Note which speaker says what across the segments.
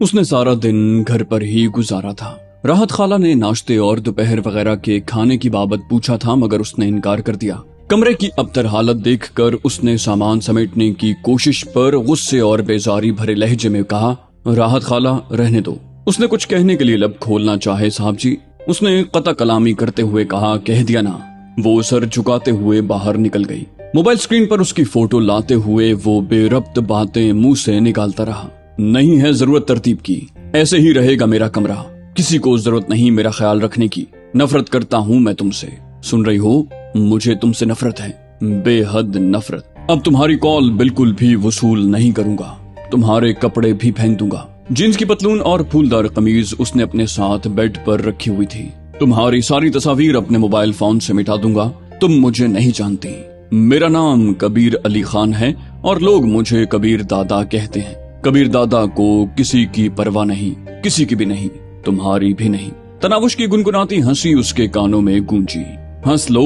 Speaker 1: उसने सारा दिन घर पर ही गुजारा था। राहत खाला ने नाश्ते और दोपहर वगैरह के खाने की बाबत पूछा था, मगर उसने इनकार कर दिया। कमरे की अबतर हालत देखकर उसने सामान समेटने की कोशिश पर गुस्से और बेजारी भरे लहजे में कहा, राहत खाला रहने दो। उसने कुछ कहने के लिए लब खोलना चाहे साहब जी, उसने कता कलामी करते हुए कहा, कह दिया ना। वो सर झुकाते हुए बाहर निकल गई। मोबाइल स्क्रीन पर उसकी फोटो लाते हुए वो बेरब्त बातें मुंह से निकालता रहा। नहीं है जरूरत तरतीब की, ऐसे ही रहेगा मेरा कमरा। किसी को जरूरत नहीं मेरा ख्याल रखने की। नफरत करता हूँ मैं तुमसे, सुन रही हो? मुझे तुमसे नफरत है, बेहद नफरत। अब तुम्हारी कॉल बिल्कुल भी वसूल नहीं करूंगा, तुम्हारे कपड़े भी फेंक दूंगा। जींस की पतलून और फूलदार कमीज उसने अपने साथ बेड पर रखी हुई थी। तुम्हारी सारी तस्वीर अपने मोबाइल फोन से मिटा दूंगा। तुम मुझे नहीं जानती। मेरा नाम कबीर अली खान है और लोग मुझे कबीर दादा कहते हैं। कबीर दादा को किसी की परवाह नहीं, किसी की भी नहीं, तुम्हारी भी नहीं। तनावुश की गुनगुनाती हंसी उसके कानों में गूंजी। हंस लो,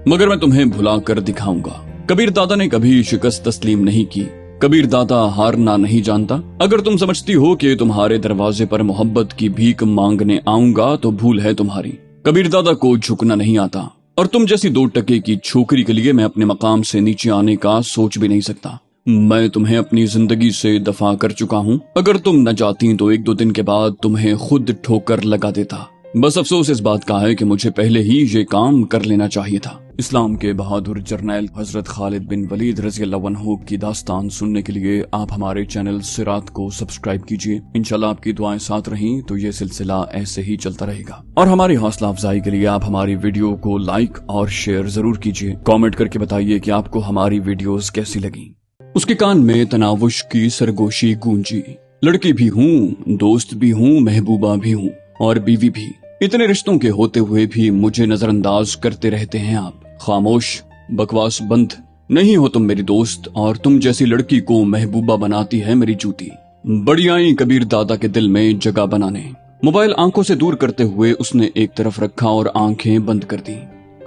Speaker 1: मगर मैं तुम्हें भुला कर दिखाऊंगा। कबीर दादा ने कभी शिकस्त तस्लीम नहीं की। कबीर दादा हारना नहीं जानता। अगर तुम समझती हो कि तुम्हारे दरवाजे पर मोहब्बत की भीख मांगने आऊंगा तो भूल है तुम्हारी। कबीर दादा को झुकना नहीं आता और तुम जैसी 2 टके की छोकरी के लिए मैं अपने मकाम से नीचे आने का सोच भी नहीं सकता। मैं तुम्हें अपनी जिंदगी से दफा कर चुका हूँ। अगर तुम न जाती तो 1-2 दिन के बाद तुम्हें खुद ठोकर लगा देता। बस अफसोस इस बात का है कि मुझे पहले ही ये काम कर लेना चाहिए था। इस्लाम के बहादुर जर्नैल हजरत खालिद बिन वलीद रज़ियल्लाहु अन्हु की दास्तान सुनने के लिए आप हमारे चैनल सिरात को सब्सक्राइब कीजिए। इंशाल्लाह आपकी दुआएं साथ रहीं तो ये सिलसिला ऐसे ही चलता रहेगा। और हमारी हौसला अफजाई के लिए आप हमारी वीडियो को लाइक और शेयर जरूर कीजिए। कॉमेंट करके बताइए कि आपको हमारी वीडियोस कैसी लगी। उसके कान में तनावुश की सरगोशी गूंजी। लड़की भी हूँ, दोस्त भी हूँ, महबूबा भी हूँ और बीवी भी। इतने रिश्तों के होते हुए भी मुझे नजरअंदाज करते रहते हैं आप। खामोश, बकवास बंद। नहीं हो तुम मेरी दोस्त और तुम जैसी लड़की को महबूबा बनाती है मेरी जूती। बड़ी आई कबीर दादा के दिल में जगह बनाने। मोबाइल आंखों से दूर करते हुए उसने एक तरफ रखा और आंखें बंद कर दी।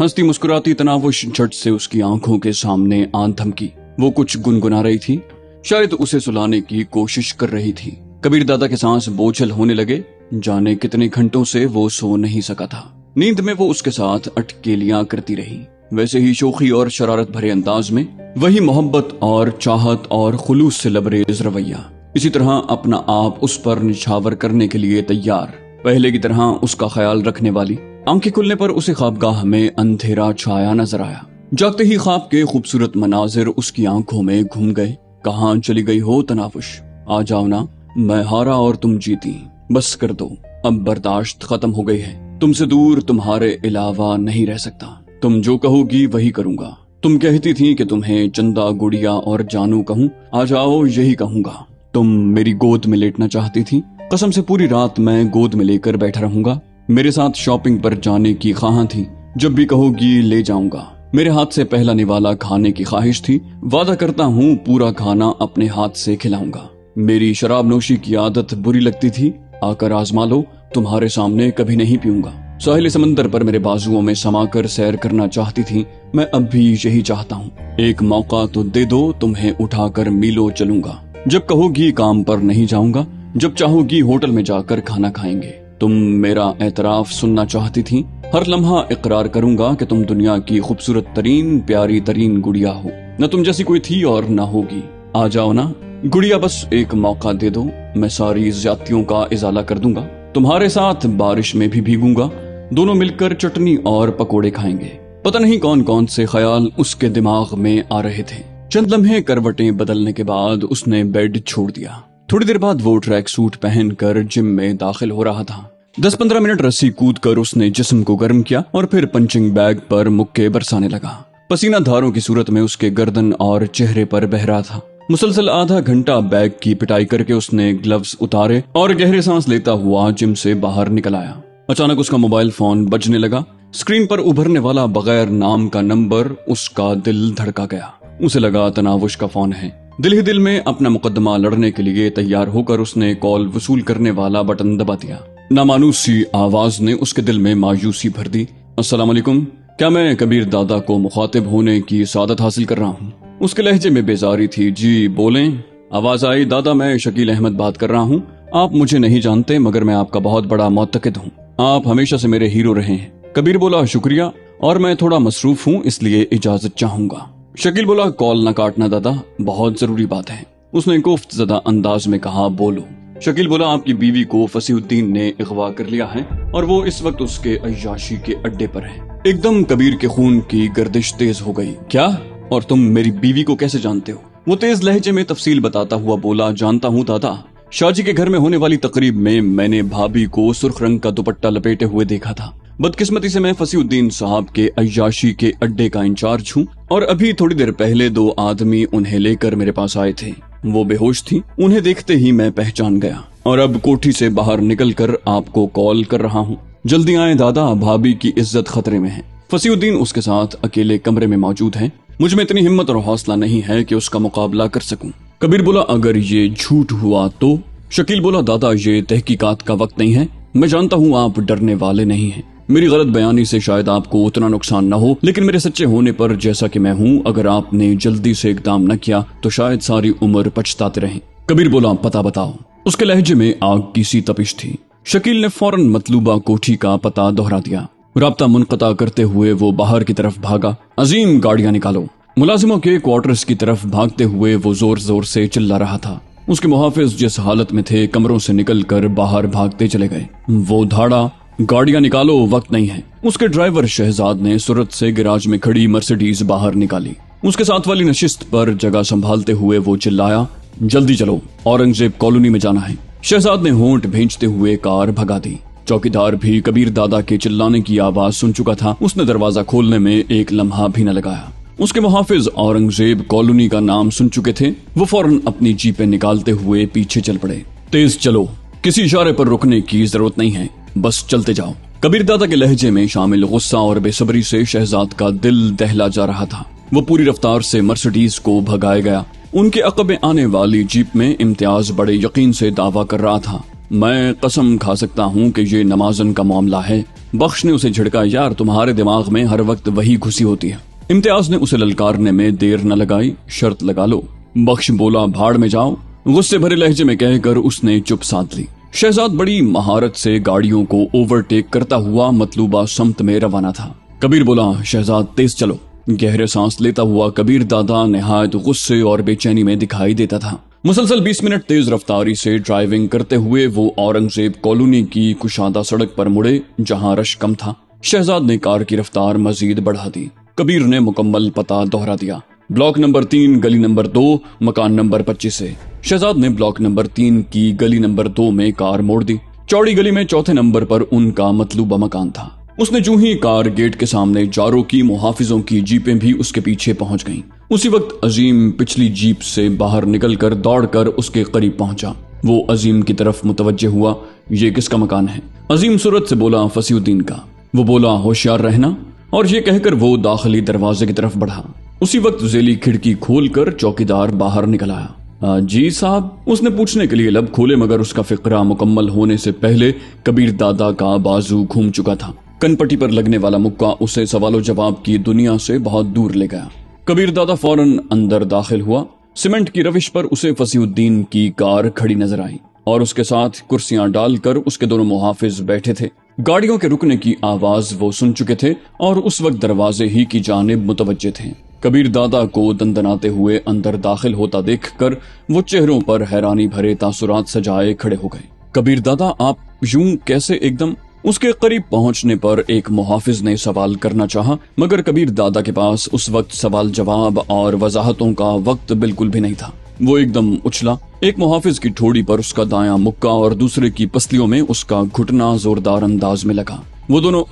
Speaker 1: हंसती मुस्कुराती तनावुश झट से उसकी आंखों के सामने आन थमकी। वो कुछ गुनगुना रही थी, शायद उसे सुलाने की कोशिश कर रही थी। कबीर दादा के सांस बोझल होने लगे। जाने कितने घंटों से वो सो नहीं सका था। नींद में वो उसके साथ अटकेलियां करती रही, वैसे ही शोखी और शरारत भरे अंदाज में। वही मोहब्बत और चाहत और खुलूस से लबरेज रवैया। इसी तरह अपना आप उस पर निछावर करने के लिए तैयार। पहले की तरह उसका ख्याल रखने वाली। आंखें खुलने पर उसे ख्वाबगाह में अंधेरा छाया नजर आया। जागते ही ख्वाब के खूबसूरत मनाजिर उसकी आंखों में घूम गए। कहाँ चली गई हो तनाफुश? आ जाओ ना, मैं हारा और तुम जीती। बस कर दो, अब बर्दाश्त खत्म हो गई है। तुमसे दूर तुम्हारे अलावा नहीं रह सकता। तुम जो कहोगी वही करूंगा। तुम कहती थी कि तुम्हें चंदा, गुड़िया और जानू कहूँ, आ जाओ यही कहूंगा। तुम मेरी गोद में लेटना चाहती थी, कसम से पूरी रात मैं गोद में लेकर बैठा रहूंगा। मेरे साथ शॉपिंग पर जाने की ख्वाह थी, जब भी कहोगी ले जाऊंगा। मेरे हाथ से पहला निवाला खाने की ख्वाहिश थी, वादा करता हूँ पूरा खाना अपने हाथ से खिलाऊंगा। मेरी शराब नोशी की आदत बुरी लगती थी, आकर आजमा लो, तुम्हारे सामने कभी नहीं पीऊंगा। साहिल समंदर पर मेरे बाजुओं में समाकर सैर करना चाहती थी, मैं अब भी यही चाहता हूँ। एक मौका तो दे दो, तुम्हें उठाकर मीलो चलूंगा। जब कहोगी काम पर नहीं जाऊंगा, जब चाहोगी होटल में जाकर खाना खाएंगे। तुम मेरा एतराफ सुनना चाहती थी, हर लम्हा इकरार करूंगा कि तुम दुनिया की खूबसूरत तरीन प्यारी तरीन गुड़िया हो। न तुम जैसी कोई थी और न होगी। आ जाओ ना गुड़िया, बस एक मौका दे दो, मैं सारी ज्यादतियों का इजाला कर दूंगा। तुम्हारे साथ बारिश में भी भीगूंगा, दोनों मिलकर चटनी और पकोड़े खाएंगे। पता नहीं कौन कौन से ख्याल उसके दिमाग में आ रहे थे। चंद लम्हे करवटें बदलने के बाद उसने बेड छोड़ दिया। थोड़ी देर बाद वो ट्रैक सूट पहनकर जिम में दाखिल हो रहा था। 10-15 मिनट रस्सी कूद कर उसने जिस्म को गर्म किया और फिर पंचिंग बैग पर मुक्के बरसाने लगा। पसीना धारों की सूरत में उसके गर्दन और चेहरे पर बह रहा था। मुसलसल आधा घंटा बैग की पिटाई करके उसने ग्लव्स उतारे और गहरे सांस लेता हुआ जिम से बाहर निकल आया। अचानक उसका मोबाइल फोन बजने लगा। स्क्रीन पर उभरने वाला बगैर नाम का नंबर उसका दिल धड़का गया। उसे लगा तनावुश का फोन है। दिल ही दिल में अपना मुकदमा लड़ने के लिए तैयार होकर उसने कॉल वसूल करने वाला बटन दबा दिया। नामानूस सी आवाज ने उसके दिल में मायूसी भर दी। अस्सलाम वालेकुम, क्या मैं कबीर दादा को मुखातिब होने की सादत हासिल कर रहा हूँ? उसके लहजे में बेजारी थी। जी बोलें। आवाज आई, दादा मैं शकील अहमद बात कर रहा हूँ। आप मुझे नहीं जानते मगर मैं आपका बहुत बड़ा मोत्तकिद हूँ। आप हमेशा से मेरे हीरो रहे हैं। कबीर बोला शुक्रिया, और मैं थोड़ा मसरूफ हूँ इसलिए इजाजत चाहूंगा। शकील बोला कॉल न काटना दादा, बहुत जरूरी बात है। उसने कोफ्तज़दा अंदाज में कहा बोलो। शकील बोला आपकी बीवी को फसीउद्दीन ने अगवा कर लिया है और वो इस वक्त उसके अय्याशी के अड्डे पर है। एकदम कबीर के खून की गर्दिश तेज हो गई। क्या? और तुम मेरी बीवी को कैसे जानते हो? वो तेज लहजे में तफसील बताता हुआ बोला जानता हूँ दादा, शाहजी के घर में होने वाली तकरीब में मैंने भाभी को सुर्ख रंग का दुपट्टा लपेटे हुए देखा था। बदकिस्मती से मैं फसीउद्दीन साहब के अय्याशी के अड्डे का इंचार्ज हूँ और अभी थोड़ी देर पहले 2 आदमी उन्हें लेकर मेरे पास आए थे। वो बेहोश थी, उन्हें देखते ही मैं पहचान गया और अब कोठी से बाहर निकलकर आपको कॉल कर रहा हूँ। जल्दी आए दादा, भाभी की इज्जत खतरे में है। फसीउद्दीन उसके साथ अकेले कमरे में मौजूद है। मुझ में इतनी हिम्मत और हौसला नहीं है कि उसका मुकाबला कर सकूं। कबीर बोला अगर ये झूठ हुआ तो? शकील बोला दादा ये तहकीकात का वक्त नहीं है। मैं जानता हूँ आप डरने वाले नहीं हैं। मेरी गलत बयानी से शायद आपको उतना नुकसान न हो, लेकिन मेरे सच्चे होने पर जैसा कि मैं हूँ, अगर आपने जल्दी से इकदाम न किया तो शायद सारी उम्र पछताते रहें। कबीर बोला पता बताओ। उसके लहजे में आग की सी तपिश थी। शकील ने फौरन मतलूबा कोठी का पता दोहरा दिया। राब्ता मुनक़ता करते हुए वो बाहर की तरफ भागा। अजीम गाड़ियां निकालो। मुलाजिमों के क्वार्टर्स की तरफ भागते हुए वो जोर जोर से चिल्ला रहा था। उसके मुहाफिज जिस हालत में थे कमरों से निकलकर बाहर भागते चले गए। वो धाड़ा गाड़ियां निकालो, वक्त नहीं है। उसके ड्राइवर शहजाद ने सूरत से गैराज में खड़ी मर्सिडीज बाहर निकाली। उसके साथ वाली नशिस्त पर जगह संभालते हुए वो चिल्लाया जल्दी चलो, औरंगजेब कॉलोनी में जाना है। शहजाद ने होंठ भेंचते हुए कार भगा दी। चौकीदार भी कबीर दादा के चिल्लाने की आवाज सुन चुका था। उसने दरवाजा खोलने में एक लम्हा भी न लगाया। उसके मुहाफिज औरंगजेब कॉलोनी का नाम सुन चुके थे। वो फौरन अपनी जीपें निकालते हुए पीछे चल पड़े। तेज चलो, किसी इशारे पर रुकने की जरूरत नहीं है, बस चलते जाओ। कबीर दादा के लहजे में शामिल गुस्सा और बेसब्री से शहजाद का दिल दहला जा रहा था। वो पूरी रफ्तार से मर्सिडीज को भगाया गया। उनके अकब में आने वाली जीप में इम्तियाज बड़े यकीन से दावा कर रहा था मैं कसम खा सकता हूँ कि ये नमाजन का मामला है। बख्श ने उसे झिड़का यार तुम्हारे दिमाग में हर वक्त वही घुसी होती है। इम्तियाज ने उसे ललकारने में देर न लगाई। शर्त लगा लो। बख्श बोला भाड़ में जाओ। गुस्से भरे लहजे में कहकर उसने चुप साध ली। शहजाद बड़ी महारत से गाड़ियों को ओवरटेक करता हुआ मतलूबा समत में रवाना था। कबीर बोला शहजाद तेज चलो। गहरे सांस लेता हुआ कबीर दादा निहायत गुस्से और बेचैनी में दिखाई देता था। मुसलसल 20 मिनट तेज रफ्तारी से ड्राइविंग करते हुए वो औरंगजेब कॉलोनी की कुशादा सड़क पर मुड़े जहां रश कम था। शहजाद ने कार की रफ्तार मजीद बढ़ा दी। कबीर ने मुकम्मल पता दोहरा दिया। ब्लॉक नंबर 3 गली नंबर 2 मकान नंबर 25 से। शहजाद ने ब्लॉक नंबर 3 की गली नंबर 2 में कार मोड़ दी। चौड़ी गली में चौथे नंबर पर उनका मतलूबा मकान था। उसने जो ही कार गेट के सामने जा रोकी, मुहाफिजों की जीपें भी उसके पीछे पहुंच गईं। उसी वक्त अजीम पिछली जीप से बाहर निकलकर दौड़कर उसके करीब पहुंचा। वो अजीम की तरफ मुतवज्जे हुआ। ये किसका मकान है? अजीम सूरत से बोला फसीउद्दीन का। वो बोला होशियार रहना, और ये कहकर वो दाखिली दरवाजे की तरफ बढ़ा। उसी वक्त जेली खिड़की खोलकर चौकीदार बाहर निकल आया। जी साहब, उसने पूछने के लिए लब खोले मगर उसका फिक्रा मुकम्मल होने से पहले कबीर दादा का बाजू घूम चुका था। कनपट्टी पर लगने वाला मुक्का उसे सवालों जवाब की दुनिया से बहुत दूर ले गया। कबीर दादा फौरन अंदर दाखिल हुआ। सीमेंट की रविश पर उसे फसीउद्दीन की कार खड़ी नजर आई और उसके साथ कुर्सियां डालकर उसके दोनों मुहाफिज बैठे थे। गाड़ियों के रुकने की आवाज वो सुन चुके थे और उस वक्त दरवाजे ही की जानिब मुतवज्जे थे। कबीर दादा को दंदनाते हुए अंदर दाखिल होता देखकर वो चेहरों पर हैरानी भरे तासुरात सजाए खड़े हो गए। कबीर दादा आप यूं कैसे एकदम? उसके करीब पहुंचने पर एक मुहाफिज ने सवाल करना चाहा मगर कबीर दादा के पास उस वक्त सवाल जवाब और वजाहतों का वक्त बिल्कुल भी नहीं था। वो एकदम उछला। एक मुहाफिज की ठोड़ी पर उसका दायां मुक्का और दूसरे की पसलियों में उसका घुटना जोरदार अंदाज में लगा। वो दोनों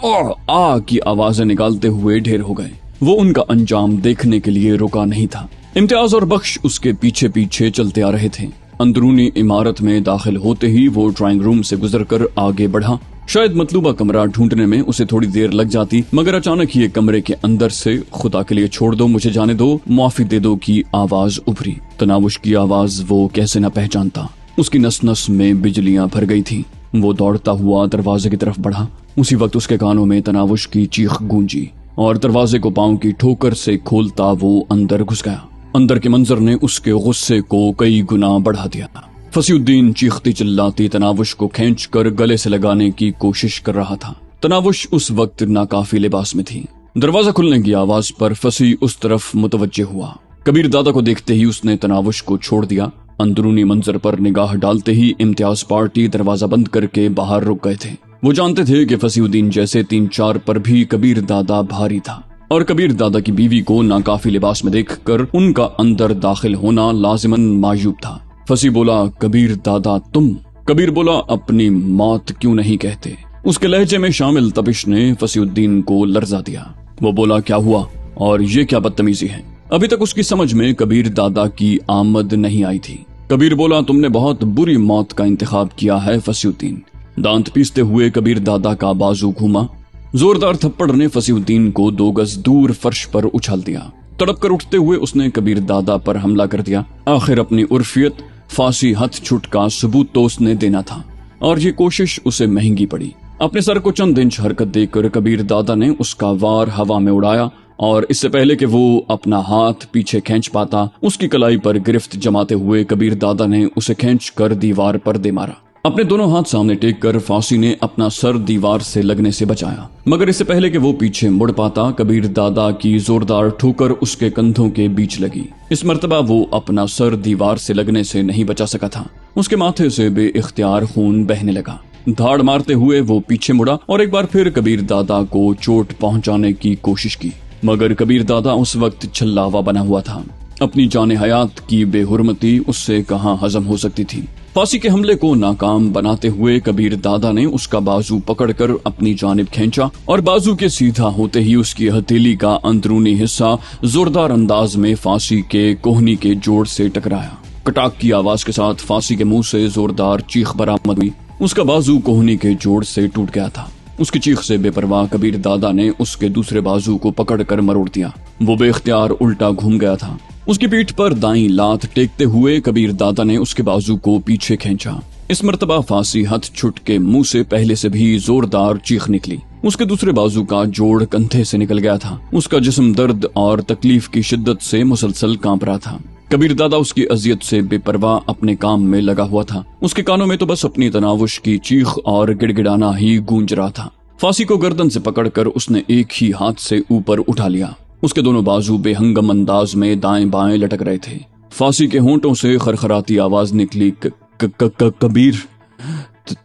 Speaker 1: आ की आवाजें निकालते हुए ढेर हो गए। वो उनका अंजाम देखने के लिए रुका नहीं था। इम्तियाज और बख्श उसके पीछे पीछे चलते आ रहे थे। अंदरूनी इमारत में दाखिल होते ही वो ड्राइंग रूम से गुजरकर आगे बढ़ा। शायद मतलूबा कमरा ढूंढने में उसे थोड़ी देर लग जाती मगर अचानक ही कमरे के अंदर से खुदा के लिए छोड़ दो, मुझे जाने दो, माफी दे दो की आवाज उभरी। तनावुश की आवाज वो कैसे न पहचानता। उसकी नस नस में बिजलियां भर गई थी। वो दौड़ता हुआ दरवाजे की तरफ बढ़ा। उसी वक्त उसके कानों में तनावुश की चीख गूंजी और दरवाजे को पांव की ठोकर से खोलता वो अंदर घुस गया। अंदर के मंजर ने उसके गुस्से को कई गुना बढ़ा दिया। फसीउद्दीन चीखती चिल्लाती तनावुश को खींचकर गले से लगाने की कोशिश कर रहा था। तनावुश उस वक्त नाकाफी लिबास में थी। दरवाजा खुलने की आवाज पर फसी उस तरफ मुतवज्जे हुआ। कबीर दादा को देखते ही उसने तनावुश को छोड़ दिया। अंदरूनी मंजर पर निगाह डालते ही इम्तियाज पार्टी दरवाजा बंद करके बाहर रुक गए थे। वो जानते थे कि फसीउद्दीन जैसे 3-4 पर भी कबीर दादा भारी था और कबीर दादा की बीवी को नाकाफी लिबास में देखकर उनका अंदर दाखिल होना लाजिमन मायूब था। फसी बोला, कबीर दादा तुम? कबीर बोला, अपनी मौत क्यों नहीं कहते? उसके लहजे में शामिल तपिश ने फसीउद्दीन को लर्जा दिया। वो बोला, क्या हुआ और ये क्या बदतमीजी है? अभी तक उसकी समझ में कबीर दादा की आमद नहीं आई थी। कबीर बोला, तुमने बहुत बुरी मौत का इंतखाब किया है फसीउद्दीन। दांत पीसते हुए कबीर दादा का बाजू घूमा। जोरदार थप्पड़ ने फसीउद्दीन को 2 गज दूर फर्श पर उछाल दिया। तड़प कर उठते हुए उसने कबीर दादा पर हमला कर दिया। आखिर अपनी उर्फियत फांसी हथ छुट का सबूत तो उसने देना था और ये कोशिश उसे महंगी पड़ी। अपने सर को चंद इंच हरकत देकर कबीर दादा ने उसका वार हवा में उड़ाया और इससे पहले कि वो अपना हाथ पीछे खींच पाता, उसकी कलाई पर गिरफ्त जमाते हुए कबीर दादा ने उसे खींचकर दीवार पर दे मारा। अपने दोनों हाथ सामने टेक कर फांसी ने अपना सर दीवार से लगने से बचाया, मगर इससे पहले कि वो पीछे मुड़ पाता, कबीर दादा की जोरदार ठोकर उसके कंधों के बीच लगी। इस मर्तबा वो अपना सर दीवार से लगने से नहीं बचा सका था। उसके माथे से बेइख्तियार खून बहने लगा। धाड़ मारते हुए वो पीछे मुड़ा और एक बार फिर कबीर दादा को चोट पहुंचाने की कोशिश की, मगर कबीर दादा उस वक्त छल्लावा बना हुआ था। अपनी जाने हयात की बेहुरमती उससे कहां हजम हो सकती थी। फांसी के हमले को नाकाम बनाते हुए कबीर दादा ने उसका बाजू पकड़कर अपनी जानिब खींचा और बाजू के सीधा होते ही उसकी हथेली का अंदरूनी हिस्सा जोरदार अंदाज में फांसी के कोहनी के जोड़ से टकराया। कटाक की आवाज के साथ फांसी के मुंह से जोरदार चीख बरामद हुई। उसका बाजू कोहनी के जोड़ से टूट गया था। उसकी चीख से बेपरवाह कबीर दादा ने उसके दूसरे बाजू को पकड़कर मरोड़ दिया। वो बेख्तियार उल्टा घूम गया था। उसकी पीठ पर दाईं लात टेकते हुए कबीर दादा ने उसके बाजू को पीछे खींचा। इस मर्तबा फांसी हथ छुट के मुंह से पहले से भी जोरदार चीख निकली। उसके दूसरे बाजू का जोड़ कंधे से निकल गया था। उसका जिस्म दर्द और तकलीफ की शिद्दत से मुसलसल कांप रहा था। कबीर दादा उसकी अजियत से बेपरवाह अपने काम में लगा हुआ था। उसके कानों में तो बस अपनी तनावुश की चीख और गिड़गिड़ाना ही गूंज रहा था। फांसी को गर्दन से पकड़कर उसने एक ही हाथ से ऊपर उठा लिया। उसके दोनों बाजू बेहंगम अंदाज में दाएं बाएं लटक रहे थे। फांसी के होंठों से खरखराती आवाज निकली, कबीर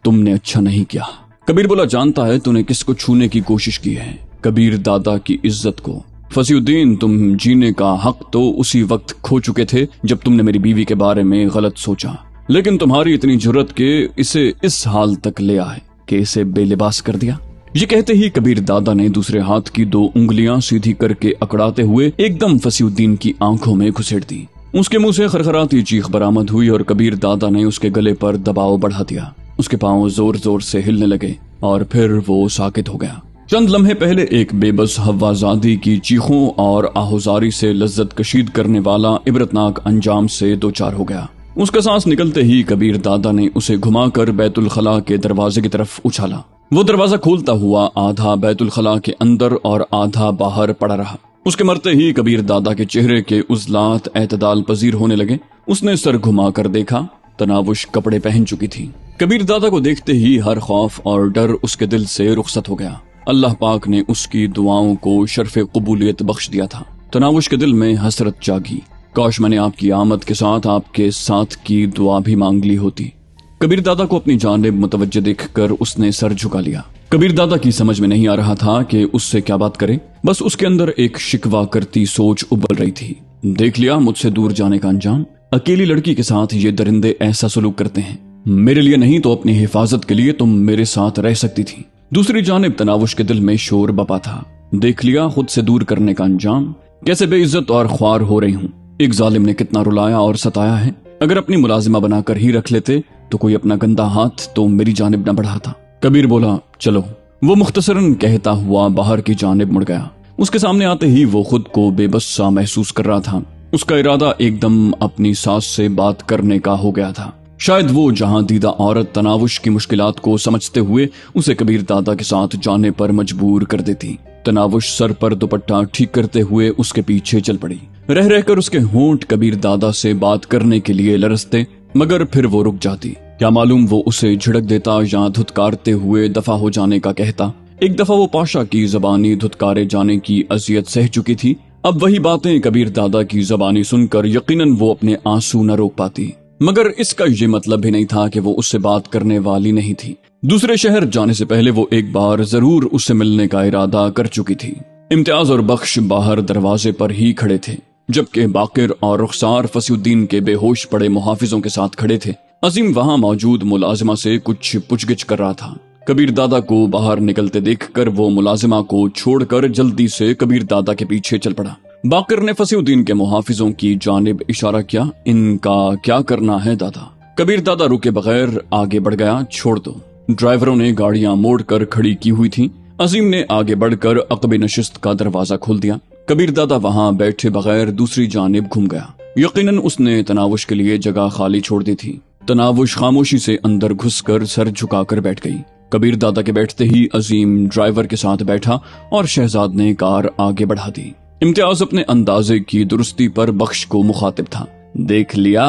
Speaker 1: तुमने अच्छा नहीं किया। कबीर बोला, जानता है तूने किसको छूने की कोशिश की है? कबीर दादा की इज्जत को। फसीउद्दीन, तुम जीने का हक तो उसी वक्त खो चुके थे जब तुमने मेरी बीवी के बारे में गलत सोचा, लेकिन तुम्हारी इतनी जुर्रत के इसे इस हाल तक ले आए कि इसे बेलिबास कर दिया। ये कहते ही कबीर दादा ने दूसरे हाथ की 2 उंगलियां सीधी करके अकड़ाते हुए एकदम फसीउद्दीन की आंखों में घुसेड़ दी। उसके मुंह से खरखराती चीख बरामद हुई और कबीर दादा ने उसके गले पर दबाव बढ़ा दिया। उसके पांव जोर जोर से हिलने लगे और फिर वो साकित हो गया। चंद लम्हे पहले एक बेबस हव्वाजादी की चीखों और आहुजारी से लज्जत कशीद करने वाला इबरतनाक अंजाम से 2-4 हो गया। उसका सांस निकलते ही कबीर दादा ने उसे घुमाकर बैतुल खला के दरवाजे की तरफ उछाला। वो दरवाजा खोलता हुआ आधा बैतुल खला के अंदर और आधा बाहर पड़ा रहा। उसके मरते ही कबीर दादा के चेहरे के उजलात एतदाल पजीर होने लगे। उसने सर घुमाकर देखा, तनावुश कपड़े पहन चुकी थी। कबीर दादा को देखते ही हर खौफ और डर उसके दिल से रुखसत हो गया। अल्लाह पाक ने उसकी दुआओं को शर्फ़े कबूलियत बख्श दिया था। तनावुश के दिल में हसरत जागी, काश मैंने आपकी आमद के साथ आपके साथ की दुआ भी मांग ली होती। कबीर दादा को अपनी जानिब मुतवज्जे देखकर उसने सर झुका लिया। कबीर दादा की समझ में नहीं आ रहा था कि उससे क्या बात करे। बस उसके अंदर एक शिकवा करती सोच उबल रही थी। देख लिया मुझसे दूर जाने का अंजाम। अकेली लड़की के साथ ये दरिंदे ऐसा सलूक करते हैं। मेरे लिए नहीं तो अपनी हिफाजत के लिए तुम मेरे साथ रह सकती थी। दूसरी जानिब तनावुश के दिल में शोर बपा था। देख लिया खुद से दूर करने का अंजाम। कैसे बेइज्जत और ख्वार हो रही हूँ। एक जालिम ने कितना रुलाया और सताया है। अगर अपनी मुलाजिमा बनाकर ही रख लेते तो कोई अपना गंदा हाथ तो मेरी जानिब न बढ़ाता। कबीर बोला, चलो। वो मुख्तसरन कहता हुआ बाहर की जानिब मुड़ गया। उसके सामने आते ही वो खुद को बेबस सा महसूस कर रहा था। उसका इरादा एकदम अपनी सास से बात करने का हो गया था। शायद वो जहां दीदा औरत तनावुश की मुश्किलात को समझते हुए उसे कबीर दादा के साथ जाने पर मजबूर कर देती। तनावुश सर पर दुपट्टा ठीक करते हुए उसके पीछे चल पड़ी। रह रहकर उसके होंठ कबीर दादा से बात करने के लिए लरसते। मगर फिर वो रुक जाती। क्या मालूम वो उसे झिड़क देता या धुतकारते हुए दफा हो जाने का कहता। एक दफा वो पाशा की जबानी धुतकारे जाने की अजियत सह चुकी थी। अब वही बातें कबीर दादा की जबानी सुनकर यकीनन वो अपने आंसू न रोक पाती। मगर इसका ये मतलब भी नहीं था कि वो उससे बात करने वाली नहीं थी। दूसरे शहर जाने से पहले वो एक बार जरूर उससे मिलने का इरादा कर चुकी थी। इम्तियाज और बख्श बाहर दरवाजे पर ही खड़े थे, जबकि बाकिर और रुखसार फसीउद्दीन के बेहोश पड़े मुहाफिजों के साथ खड़े थे। अजीम वहां मौजूद मुलाजिमा से कुछ पूछगिछ कर रहा था। कबीर दादा को बाहर निकलते देखकर वो मुलाजिमा को छोड़कर जल्दी से कबीर दादा के पीछे चल पड़ा। बाकिर ने फसीउद्दीन के मुहाफिजों की जानिब इशारा किया। इनका क्या करना है दादा? कबीर दादा रुके बगैर आगे बढ़ गया। छोड़ दो। ड्राइवरों ने गाड़ियां मोड़कर खड़ी की हुई थी। अजीम ने आगे बढ़कर अक़बे नशिस्त का दरवाजा खोल दिया। कबीर दादा वहां बैठे बगैर दूसरी जानिब घूम गया। यकीनन उसने तनावुश के लिए जगह खाली छोड़ दी थी। तनावुश खामोशी से अंदर घुसकर सर झुकाकर बैठ गई। कबीर दादा के बैठते ही अजीम ड्राइवर के साथ बैठा और शहजाद ने कार आगे बढ़ा दी। इम्तियाज अपने अंदाजे की दुरुस्ती पर बख्श को मुखातिब था। देख लिया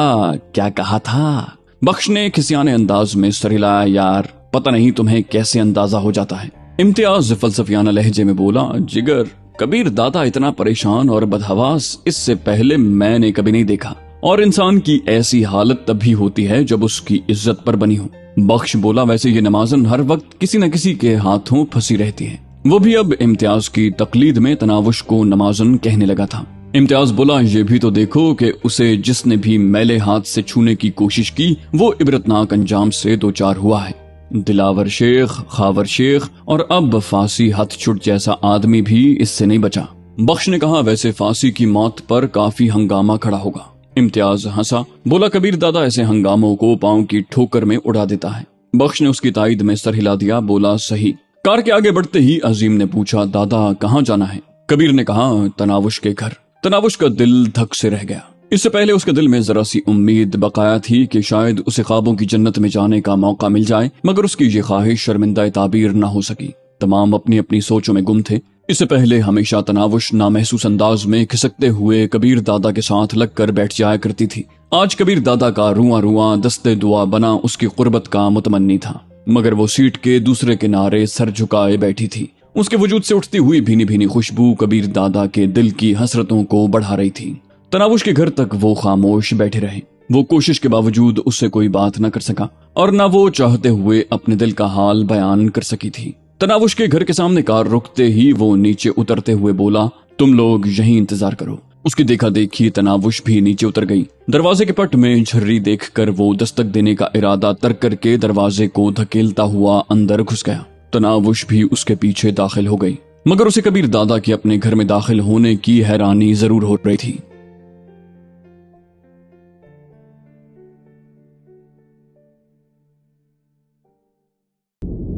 Speaker 1: क्या कहा था? बख्श ने खिसियाने अंदाज में सर हिलाया। यार पता नहीं तुम्हें कैसे अंदाजा हो जाता है। इम्तियाज फलसफियाना लहजे में बोला, जिगर कबीर दादा इतना परेशान और बदहवास इससे पहले मैंने कभी नहीं देखा, और इंसान की ऐसी हालत तभी होती है जब उसकी इज्जत पर बनी हो। बख्श बोला, वैसे ये नमाजन हर वक्त किसी न किसी के हाथों फंसी रहती है। वो भी अब इम्तियाज की तकलीद में तनावुश को नमाजन कहने लगा था। इम्तियाज बोला, ये भी तो देखो कि उसे जिसने भी मैले हाथ से छूने की कोशिश की वो इबरतनाक अंजाम से दो चार हुआ है। दिलावर शेख, खावर शेख और अब फांसी हथछुट जैसा आदमी भी इससे नहीं बचा। बख्श ने कहा, वैसे फांसी की मौत पर काफी हंगामा खड़ा होगा। इम्तियाज हंसा, बोला, कबीर दादा ऐसे हंगामों को पांव की ठोकर में उड़ा देता है। बख्श ने उसकी तायद में सर हिला दिया। बोला, सही। कार के आगे बढ़ते ही अजीम ने पूछा, दादा कहाँ जाना है? कबीर ने कहा, तनावुश के घर। तनावुश का दिल धक से रह गया। इससे पहले उसके दिल में जरा सी उम्मीद बकाया थी कि शायद उसे ख्वाबों की जन्नत में जाने का मौका मिल जाए, मगर उसकी ये ख्वाहिश शर्मिंदा ताबीर न हो सकी। तमाम अपनी अपनी सोचों में गुम थे। इससे पहले हमेशा तनावुश नामहसूस अंदाज में खिसकते हुए कबीर दादा के साथ लगकर बैठ जाया करती थी। आज कबीर दादा का रुआ रुआ दस्ते दुआ बना उसकी कुर्बत का मुतमन्नी था, मगर वो सीट के दूसरे किनारे सर झुकाए बैठी थी। उसके वजूद से उठती हुई भीनी भीनी खुशबू कबीर दादा के दिल की हसरतों को बढ़ा रही थी। तनावुश के घर तक वो खामोश बैठे रहे। वो कोशिश के बावजूद उससे कोई बात न कर सका और न वो चाहते हुए अपने दिल का हाल बयान कर सकी थी। तनावुश के घर के सामने कार रुकते ही वो नीचे उतरते हुए बोला, तुम लोग यहीं इंतजार करो। उसकी देखा देखी तनावुश भी नीचे उतर गई। दरवाजे के पट में झर्री देखकर वो दस्तक देने का इरादा तर्क करके दरवाजे को धकेलता हुआ अंदर घुस गया। तनावुश भी उसके पीछे दाखिल हो गई, मगर उसे कबीर दादा के अपने घर में दाखिल होने की हैरानी जरूर हो रही थी।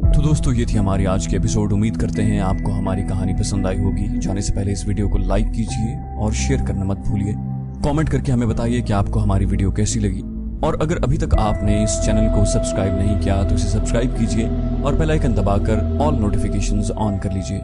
Speaker 1: तो दोस्तों, ये थी हमारी आज की एपिसोड। उम्मीद करते हैं आपको हमारी कहानी पसंद आई होगी। जाने से पहले इस वीडियो को लाइक कीजिए और शेयर करना मत भूलिए। कमेंट करके हमें बताइए कि आपको हमारी वीडियो कैसी लगी, और अगर अभी तक आपने इस चैनल को सब्सक्राइब नहीं किया तो इसे सब्सक्राइब कीजिए और बेल आइकन दबाकर ऑल नोटिफिकेशंस ऑन कर लीजिए।